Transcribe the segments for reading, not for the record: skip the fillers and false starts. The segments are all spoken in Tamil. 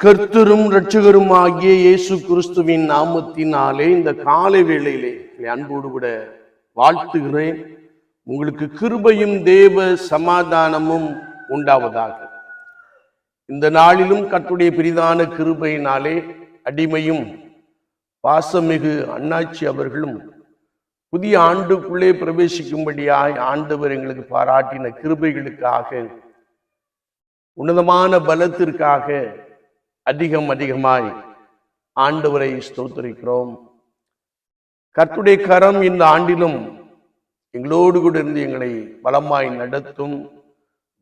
கர்த்தரும் இரட்சகரும் ஆகிய இயேசு கிறிஸ்துவின் நாமத்தினாலே இந்த காலை வேளையிலே அன்போடு கூட வாழ்த்துகிறேன். உங்களுக்கு கிருபையும் தேவ சமாதானமும் உண்டாவதாக. இந்த நாளிலும் கர்த்தருடைய பெரிதான கிருபையினாலே அடிமையும் பாசமிகு அண்ணாச்சி அவர்களும் புதிய ஆண்டுக்குள்ளே பிரவேசிக்கும்படியாய் ஆண்டவர் எங்களுக்கு பாராட்டின கிருபைகளுக்காக, உன்னதமான பலத்திற்காக அதிகமாய் ஆண்டவரை ஸ்தோத்திரிக்கிறோம். கர்த்தருடைய கரம் இந்த ஆண்டிலும் எங்களோடு கூட இருந்து எங்களை பலமாய் நடத்தும்.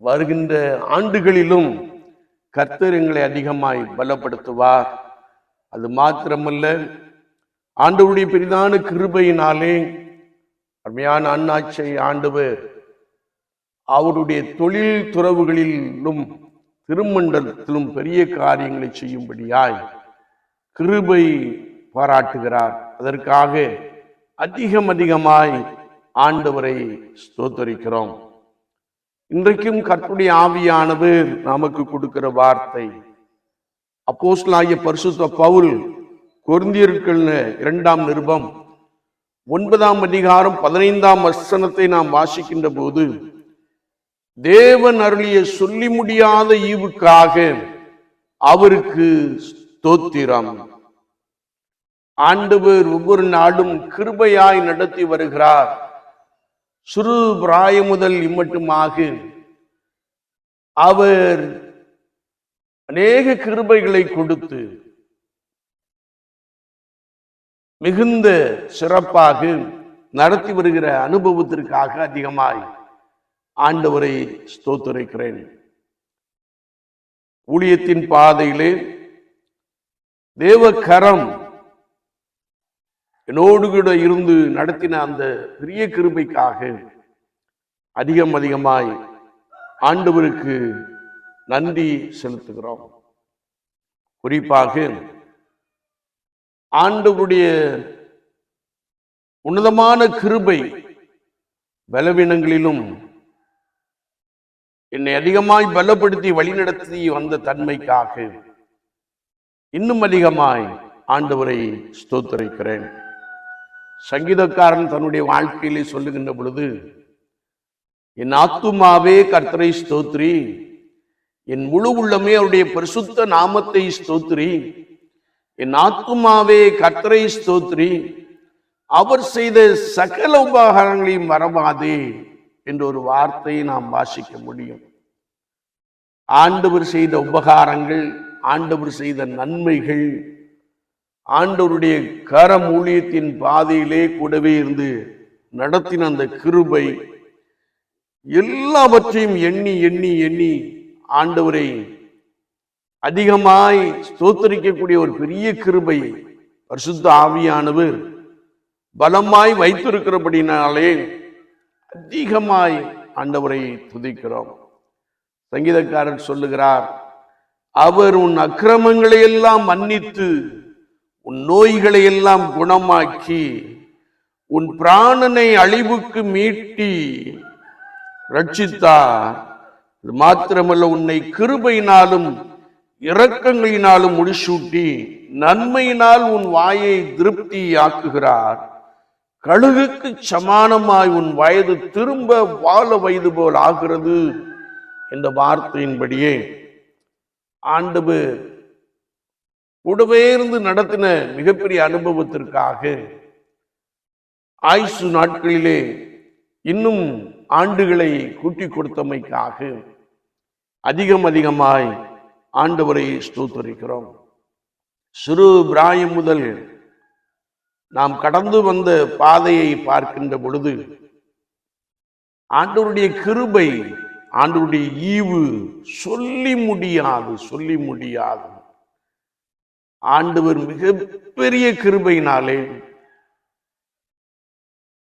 வருகின்ற ஆண்டுகளிலும் கர்த்தர் எங்களை அதிகமாய் பலப்படுத்துவார். அது மாத்திரமல்ல, ஆண்டவருடைய பெரிதான கிருபையினாலே அருமையான அண்ணாச்சை ஆண்டவர் அவருடைய தொழில் துறவுகளிலும் திருமண்டலத்திலும் பெரிய காரியங்களை செய்யும்படியாய் கிருபை பாராட்டுகிறார். அதற்காக அதிகமாய் ஆண்டவரை ஸ்தோத்தரிக்கிறோம். இன்றைக்கும் கர்த்தருடைய ஆவியானவர் நமக்கு கொடுக்கிற வார்த்தை, அப்போஸ்தலனாகிய பரிசுத்த பவுல் கொரிந்தியர்கள் 2ஆம் நிருபம் 9ஆம் அதிகாரம் 15ஆம் வசனத்தை நாம் வாசிக்கின்ற போது, தேவன் அருளிய சொல்லி முடியாத ஈவுக்காக அவருக்கு ஸ்தோத்திரம். ஆண்டவர் ஒவ்வொரு நாளும் கிருபையாய் நடத்தி வருகிறார். சிறு பிராயம் முதல் இம்மட்டுமாக அவர் அநேக கிருபைகளை கொடுத்து மிகுந்த சிறப்பாக நடத்தி வருகிற அனுபவத்திற்காக அதிகமாய் ஆண்டவரை ஸ்தோத்திரிக்கிறேன். ஊழியத்தின் பாதையிலே தேவ கரம் என்னோடு கூட இருந்து நடத்தின அந்த பெரிய கிருபைக்காக அதிகமாய் ஆண்டவருக்கு நன்றி செலுத்துகிறோம். குறிப்பாக ஆண்டவருடைய உன்னதமான கிருபை பலவீனங்களிலும் என்னை அதிகமாய் பலப்படுத்தி வழிநடத்தி வந்த தன்மைக்காக இன்னும் அதிகமாய் ஆண்டவரை ஸ்தோத்திரிக்கிறேன். சங்கீதக்காரன் தன்னுடைய வாழ்க்கையிலே சொல்லுகின்ற பொழுது, என் ஆத்துமாவே கர்த்தரை ஸ்தோத்திரி, என் முழு உள்ளமே அவருடைய பரிசுத்த நாமத்தை ஸ்தோத்திரி, என் ஆத்துமாவே கர்த்தரை ஸ்தோத்திரி, அவர் செய்த சகல உபகாரங்களையும் மறவாதே என்ற ஒரு வார்த்தையை நாம் வாசிக்க முடியும். ஆண்டவர் செய்த உபகாரங்கள், ஆண்டவர் செய்த நன்மைகள், ஆண்டவருடைய கரம் ஊழியத்தின் பாதையிலே கூடவே இருந்து நடத்தின அந்த கிருபை எல்லாவற்றையும் எண்ணி எண்ணி எண்ணி ஆண்டவரை அதிகமாய் ஸ்தோத்திரிக்கக்கூடிய ஒரு பெரிய கிருபை பரிசுத்த ஆவியானவர் பலமாய் வைத்திருக்கிறபடினாலே அதிகமாய் ஆண்டவரை துதிக்கிறோம். சங்கீதக்காரன் சொல்லுகிறார், அவர் உன் அக்கிரமங்களை எல்லாம் மன்னித்து உன் நோய்களை எல்லாம் குணமாக்கி உன் பிராணனை அழிவுக்கு மீட்டி ரட்சித்தார். அது மாத்திரமல்ல, உன்னை கிருபையினாலும் இரக்கங்களினாலும் முடிசூட்டி நன்மையினால் உன் வாயை திருப்தி ஆக்குகிறார். கழுகுக்கு சமானமாய் உன் வயது திரும்ப வாழ வயது போல் ஆகிறது என்ற வார்த்தையின்படியே ஆண்டவர் கூடவே இருந்து நடத்தின மிகப்பெரிய அனுபவத்திற்காக ஆயுசு நாட்களிலே இன்னும் ஆண்டுகளை கூட்டி கொடுத்தமைக்காக அதிகமாய் ஆண்டவரை ஸ்தோத்திரிக்கிறோம். சிறு பிராயம் முதல் நாம் கடந்து வந்த பாதையை பார்க்கின்ற பொழுது ஆண்டவருடைய கிருபை, ஆண்டவருடைய ஈவு சொல்லி முடியாது. ஆண்டவர் மிகப்பெரிய கிருபையினாலே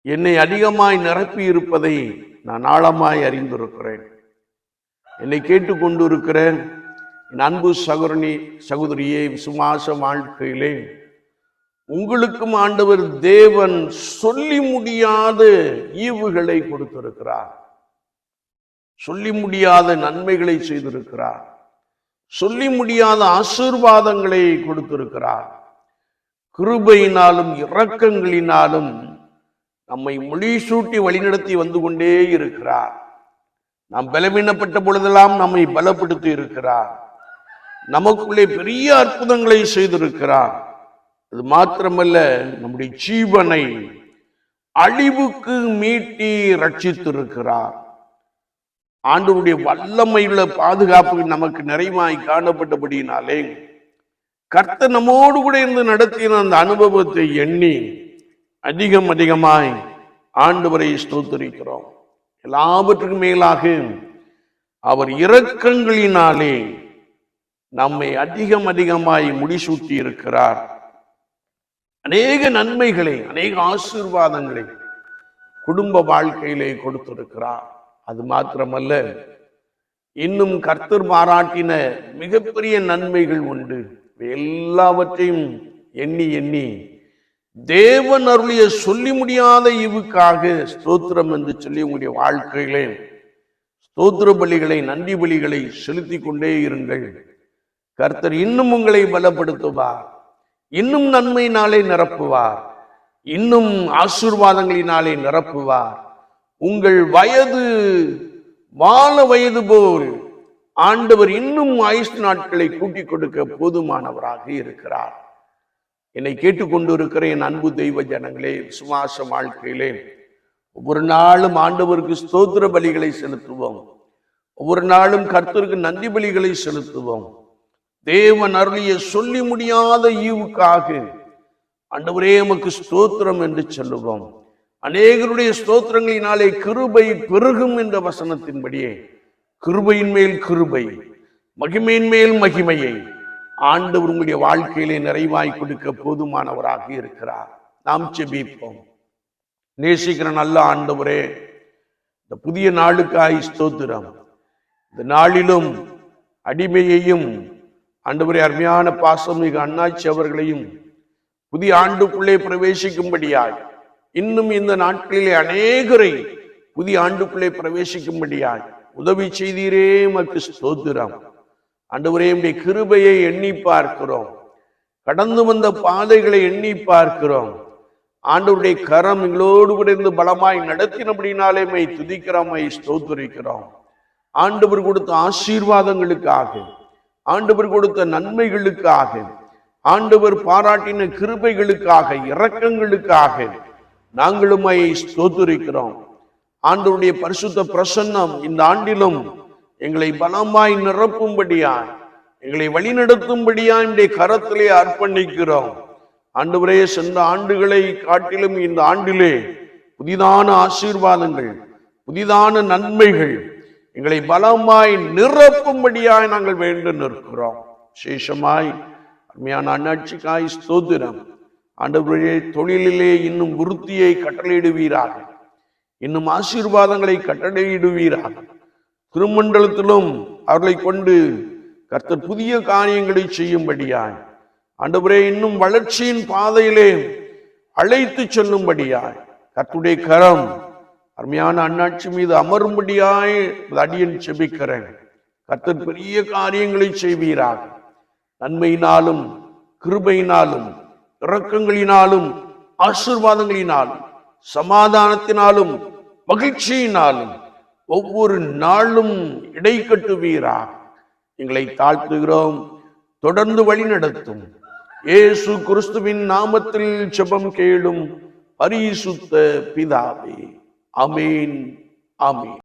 என்னை அதிகமாய் நிரப்பி இருப்பதை நான் ஆழமாய் அறிந்திருக்கிறேன். என்னை கேட்டுக்கொண்டு இருக்கிறேன் என் அன்பு சகோதரியே, விசுவாச வாழ்க்கையிலே உங்களுக்கும் ஆண்டவர் தேவன் சொல்லி முடியாத ஈவுகளை கொடுத்திருக்கிறார். சொல்லி முடியாத நன்மைகளை செய்திருக்கிறார். சொல்லி முடியாத ஆசீர்வாதங்களை கொடுத்திருக்கிறார். கிருபையினாலும் இரக்கங்களினாலும் நம்மை முடிசூட்டி வழிநடத்தி வந்து கொண்டே இருக்கிறார். நாம் பலவீனப்பட்ட பொழுதெல்லாம் நம்மை பலப்படுத்தி இருக்கிறார். நமக்குள்ளே பெரிய அற்புதங்களை செய்திருக்கிறார். அது மாத்திரமல்ல, நம்முடைய ஜீவனை அழிவுக்கு மீட்டி ரட்சித்திருக்கிறார். ஆண்டவருடைய வல்லமையுள்ள பாதுகாப்பு நமக்கு நிறைவாய் காணப்பட்டபடியினாலே கர்த்தர் நம்மோடு கூட இருந்து நடத்தின அந்த அனுபவத்தை எண்ணி அதிகமாய் ஆண்டவரை ஸ்தோத்திரிக்கிறோம். எல்லாவற்றுக்கும் மேலாக அவர் இரக்கங்களினாலே நம்மை அதிகமாய் முடிசூட்டி இருக்கிறார். அநேக நன்மைகளை, அநேக ஆசீர்வாதங்களை குடும்ப வாழ்க்கையிலே கொடுத்திருக்கிறார். அது மாத்திரமல்ல, இன்னும் கர்த்தர் பாராட்டின மிகப்பெரிய நன்மைகள் உண்டு. எல்லாவற்றையும் எண்ணி தேவன் அருளிய சொல்லி முடியாத ஈவுக்காக ஸ்தோத்திரம் என்று சொல்லி உங்களுடைய வாழ்க்கையிலே ஸ்தோத்திர பலிகளை, நன்றி பலிகளை செலுத்தி கொண்டே இருங்கள். கர்த்தர் இன்னும் உங்களை பலப்படுத்துவார், இன்னும் நன்மையினாலே நிரப்புவார், இன்னும் ஆசீர்வாதங்களினாலே நிரப்புவார். உங்கள் வயது வாழ வயது போல் ஆண்டவர் இன்னும் ஆயுஷ் நாட்களை கூட்டிக் கொடுக்க போதுமானவராக இருக்கிறார். என்னை கேட்டுக்கொண்டு இருக்கிற என் அன்பு தெய்வ ஜனங்களே, விசுவாச வாழ்க்கையிலே ஒவ்வொரு நாளும் ஆண்டவருக்கு ஸ்தோத்திர பலிகளை செலுத்துவோம். ஒவ்வொரு நாளும் கர்த்தருக்கு நன்றி பலிகளை செலுத்துவோம். தேவன் அருளிய சொல்லி முடியாத ஈவுக்காக ஆண்டவரே உமக்கு ஸ்தோத்திரம் என்று சொல்லுவோம். அநேகருடைய ஸ்தோத்திரங்களினாலே கிருபை பெருகும் என்ற வசனத்தின்படியே கிருபையின் மேல் கிருபை, மகிமையின் மேல் மகிமையை ஆண்டவர் உங்களுடைய வாழ்க்கையிலே நிறைவாய் கொடுக்க போதுமானவராக இருக்கிறார். நாம் ஜெபிப்போம். நேசிக்கிற நல்ல ஆண்டவரே, இந்த புதிய நாளுக்காய் ஸ்தோத்திரம். இந்த நாளிலும் அடிமையையும் ஆண்டவரே அருமையான பாசமிகு அண்ணாச்சி அவர்களையும் புதிய ஆண்டுக்குள்ளே பிரவேசிக்கும்படியாய், இன்னும் இந்த நாட்களிலே அநேகரை புதிய ஆண்டுக்குள்ளே பிரவேசிக்கும்படியாய் உதவி செய்தீரே, உமக்கு ஸ்தோத்திரம். ஆண்டவரே, உம்முடைய கிருபையை எண்ணி பார்க்கிறோம். கடந்து வந்த பாதைகளை எண்ணி பார்க்கிறோம். ஆண்டவருடைய கரம் எங்களோடு கூட இருந்து பலமாய் நடத்தினபடினாலே மை துதிக்கிறோம், மை ஸ்தோத்திரிக்கிறோம். ஆண்டவர் கொடுத்த ஆசீர்வாதங்களுக்காக, ஆண்டவர் கொடுத்த நன்மைகளுக்காக, ஆண்டவர் பாராட்டின கிருபைகளுக்காக, இரக்கங்களுக்காக நாங்களும் ஸ்தோத்திரிக்கிறோம். ஆண்டவருடைய பரிசுத்த பிரசன்னம் இந்த ஆண்டிலும் எங்களை பலமாய் நிரப்பும்படியாய், எங்களை வழிநடத்தும்படியாய் என்னுடைய கரத்திலே அர்ப்பணிக்கிறோம். ஆண்டவரே, சென்ற ஆண்டுகளை காட்டிலும் இந்த ஆண்டிலே புதிதான ஆசீர்வாதங்கள், புதிதான நன்மைகள் எங்களை பலமாய் நிரப்பும்படியாய் நாங்கள் வேண்டு நிற்கிறோம். விசேஷமாய் அருமையான அண்ணாட்சிக்காய் ஸ்தோத்திரம். ஆண்டவரே, தொழிலிலே இன்னும் விருத்தியை கட்டளையிடுவீராக, இன்னும் ஆசீர்வாதங்களை கட்டளையிடுவீராக. திருமண்டலத்திலும் அவர்களை கொண்டு கர்த்தர் புதிய காரியங்களை செய்யும்படியாய், ஆண்டவரே இன்னும் வளர்ச்சியின் பாதையிலே அழைத்து செல்லும்படியாய் கர்த்தருடைய கரம் அருமையான அண்ணாட்சி மீது அமரும்படியாய் அடியேன் செபிக்கிறேன். கர்த்தர் பெரிய காரியங்களை செய்வீராக. நன்மையினாலும் கிருபையினாலும் இரக்கங்களினாலும் ஆசீர்வாதங்களினாலும் சமாதானத்தினாலும் மகிழ்ச்சியினாலும் ஒவ்வொரு நாளும் இடை கட்டுவீராக. எங்களை தாழ்த்துகிறோம், தொடர்ந்து வழி நடத்தும். இயேசு கிறிஸ்துவின் நாமத்தில் ஜெபம் கேளும் பரிசுத்த பிதாவே. ஆமென், ஆமென்.